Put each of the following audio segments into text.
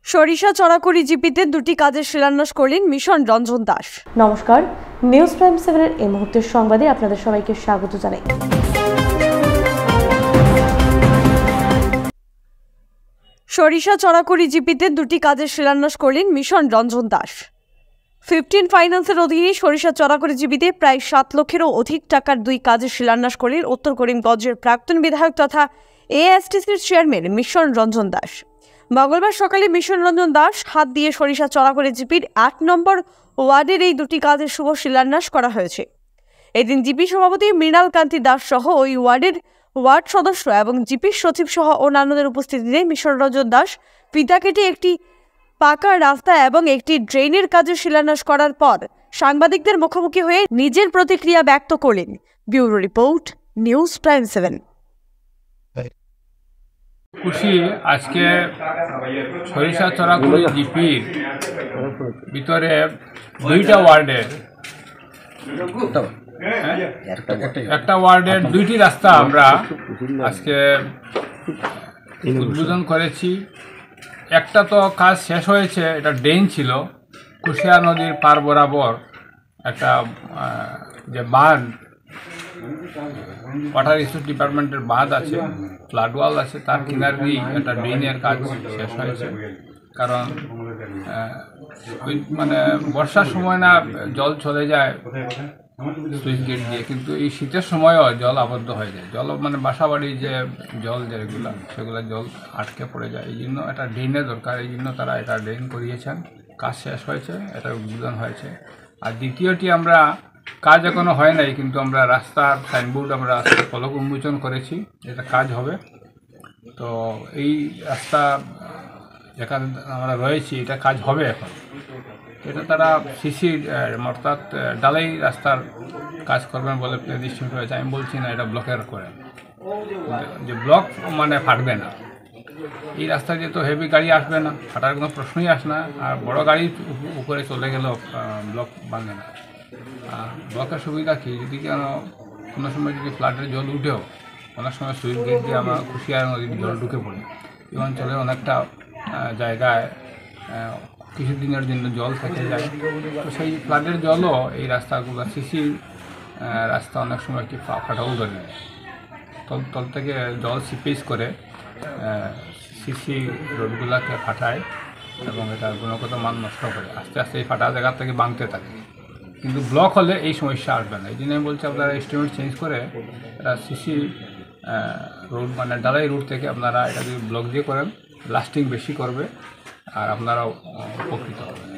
সরিষা চড়াকুড়ি জিপিতে দুটি কাজের শিলান্যাস করলেন মিশন রঞ্জন দাস। নমস্কার, নিউজ প্রাইম 7-এর এই মুহূর্তের সংবাদে আপনাদের সবাইকে স্বাগত জানাই। সরিষা চড়াকুড়ি জিপিতে দুটি কাজের শিলান্যাস করলেন মিশন রঞ্জন দাস। 15 ফাইন্যান্সের অধীনে সরিষা চড়াকুড়ি জিপিতে প্রায় 7 লক্ষেরও অধিক টাকার দুই কাজের শিলান্যাস করলেন উত্তর করিমগঞ্জের প্রাক্তন বিধায়ক তথা এআইএসটিসির চেয়ারম্যান মিশন রঞ্জন দাস। মঙ্গলবার সকালে মিশন রঞ্জন দাস হাত দিয়ে সরিষা চড়াকুড়ি জিপির 8 নম্বর ওয়ার্ডের এই দুটি কাজের শুভ শিলান্যাস করা হয়েছে। এদিন জিপি সভাপতি মৃণাল কান্তি দাস সহ ওই ওয়ার্ডের ওয়ার্ড সদস্য এবং জিপি সচিব সহ অন্যান্যদের উপস্থিতিতে মিশন রঞ্জন দাস ফিতা কেটে একটি পাকা রাস্তা এবং একটি ড্রেনের কাজের শিলান্যাস করার পর সাংবাদিকদের মুখোমুখি হয়ে নিজের প্রতিক্রিয়া ব্যক্ত করলেন। Bureau report, news prime 7। খুশি আজকে সরিষা চড়াকুড়ি জিপির ভিতরে দুইটা ওয়ার্ডের একটা ওয়ার্ডের দুইটি রাস্তা আমরা আজকে উদ্বোধন করেছি। একটা তো কাজ শেষ হয়েছে, এটা ড্রেন ছিল কুশিয়া নদীর পার বরাবর একটা যে বাঁধ, ওয়াটার রিসোর্স ডিপার্টমেন্টের বাঁধ আছে, ফ্লাড ওয়াল আছে, তার কিনারেই একটা ড্রেনের কাজ শেষ হয়েছে। কারণ মানে বর্ষার সময় না জল চলে যায় সুইচ গেট দিয়ে, কিন্তু এই শীতের সময়ও জল আবদ্ধ হয়ে যায়। জল মানে বাসাবাড়ির যে জল যেগুলো সেগুলো জল আটকে পড়ে যায়। এই জন্য একটা ড্রেনের দরকার, এই জন্য তারা এটা ড্রেন করিয়েছেন। কাজ শেষ হয়েছে, এটা উদ্বোধন হয়েছে। আর দ্বিতীয়টি আমরা কাজ এখনো হয় নাই, কিন্তু আমরা রাস্তার সাইনবোর্ড আমরা ফলক উন্মোচন করেছি, এটা কাজ হবে। তো এই রাস্তা যেখানে আমরা রয়েছি এটা কাজ হবে এখন। এটা তারা সিসি অর্থাৎ ডালাই রাস্তার কাজ করবেন বলে নিশ্চিত হয়েছে। আমি বলছি না এটা ব্লকের করে, যে ব্লক মানে ফাটবে না। এই রাস্তা দিয়ে তো হেভি গাড়ি আসবে না, ফাটার কোনো প্রশ্নই আসে না। আর বড় গাড়ি উপরে চলে গেলেও ব্লক ভাঙে না। আর ব্লকের সুবিধা কি, যদি কোনো সময় যদি ফ্লাডের জল উঠেও অনেক সময় সুইচ গেট দিয়ে আমরা কুশিয়ার নদীর জল ঢুকে পড়ি। এই অঞ্চলে অনেকটা জায়গায় কিছুদিনের জন্য জল থেকে যায়। তো সেই ফ্লাডের জলও এই রাস্তাগুলো সিসি রাস্তা অনেক সময় কি ফাটাও ধরে নেয়। তল থেকে জল সিপেজ করে সিসি রোডগুলোকে ফাটায় এবং এটা গুণগত মান নষ্ট করে। আস্তে আস্তে এই ফাটা জায়গা থেকে ভাঙতে থাকে। কিন্তু ব্লক হলে এই সমস্যা আসবে না। এই জন্য আমি বলছি আপনারা এস্টিমেট চেঞ্জ করে এটা সিসি রোড মানে ডালাই রোড থেকে আপনারা এটা যদি ব্লক দিয়ে করেন লাস্টিং বেশি করবে আর আপনারাও উপকৃত হবেন।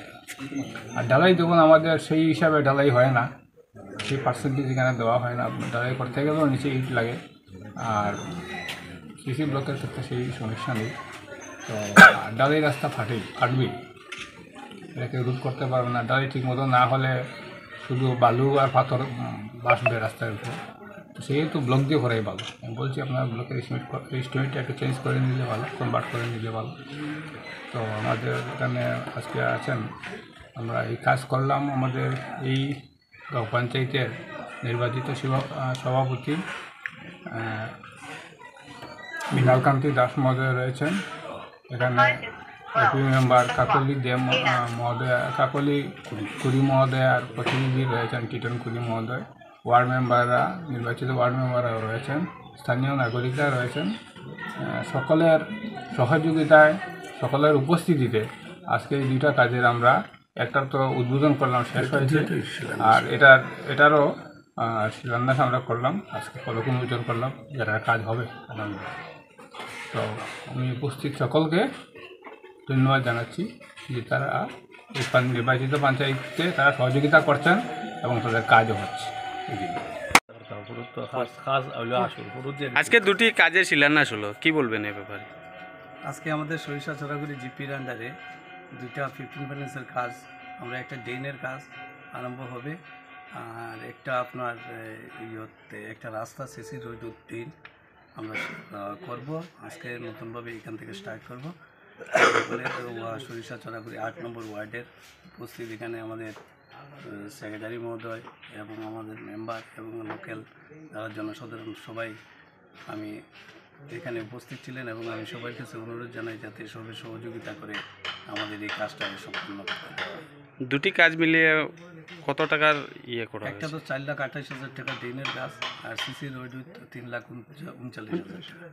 আর ডালাই দেখুন আমাদের সেই হিসাবে ডালাই হয় না, সেই পার্সেন্টেজ এখানে দেওয়া হয় না। ডালাই করতে গেলেও নিচে ইট লাগে। আর সিসি ব্লকের ক্ষেত্রে সেই সমস্যা নেই। তো ডালাই রাস্তা ফাটবেই, এটাকে রোধ করতে পারবে না। ডালাই ঠিক মতো না হলে শুধু বালু আর পাথর বাসবে রাস্তার উপরে। তো সেহেতু ব্লক দিয়ে করাই ভালো। আমি বলছি আপনার ব্লকের এস্টিমেটটা একটু চেঞ্জ করে নিলে ভালো, কনভার্ট করে নিলে ভালো। তো আমাদের এখানে আজকে আছেন, আমরা এই কাজ করলাম। আমাদের এই গাঁও পঞ্চায়েতের নির্বাচিত সভাপতি মৃণাল কান্তি দাস মহোদয় রয়েছেন। এখানে এপি মেম্বার কাকলি দেব মহোদয়, কাকলি কুড়ি মহোদয় আর প্রতিনিধি রয়েছেন টিটন কুড়ি মহোদয়। ওয়ার্ড মেম্বাররা, নির্বাচিত ওয়ার্ড মেম্বাররা রয়েছেন, স্থানীয় নাগরিকরা রয়েছেন। সকলের সহযোগিতায়, সকলের উপস্থিতিতে আজকে এই দুইটা কাজের আমরা একটার তো উদ্বোধন করলাম, শেষ হয়েছে। আর এটারও শিলান্যাস আমরা করলাম, আজকে ফলক উন্মোচন করলাম, যেটা কাজ হবে আগামী। তো আমি উপস্থিত সকলকে ধন্যবাদ জানাচ্ছি যে তারা এই নির্বাচিত পঞ্চায়েতকে তারা সহযোগিতা করছেন এবং তাদের কাজও হচ্ছে। আজকে দুটি কাজের শিলান্যাস হলো, কি বলবেন এ ব্যাপারে? আজকে আমাদের সরিষা চড়াকুড়ি জিপির আন্ডারে দুইটা 15 ফাইন্যান্সের কাজ, আমরা একটা ড্রেনের কাজ আরম্ভ হবে আর একটা আপনার একটা রাস্তা সিসি রোড ড্রেন আমরা করব। আজকে নতুনভাবে এখান থেকে স্টার্ট করব। সরিষা চড়াকুড়ি 8 নম্বর ওয়ার্ডের উপস্থিত এখানে আমাদের সেক্রেটারি মহোদয় এবং আমাদের মেম্বার এবং লোকাল যারা জনসাধারণ সবাই আমি এখানে উপস্থিত ছিলেন এবং আমি সবার কাছে অনুরোধ জানাই যাতে সবাই সহযোগিতা করে আমাদের এই কাজটা সম্পূর্ণ করতে দেওয়া হয়। দুটি কাজ মিলিয়ে কত টাকার করা একটা হয়েছে? তো 4,28,000 টাকা ড্রেনের কাজ, আর সিসি রোড 3,39,000 টাকা।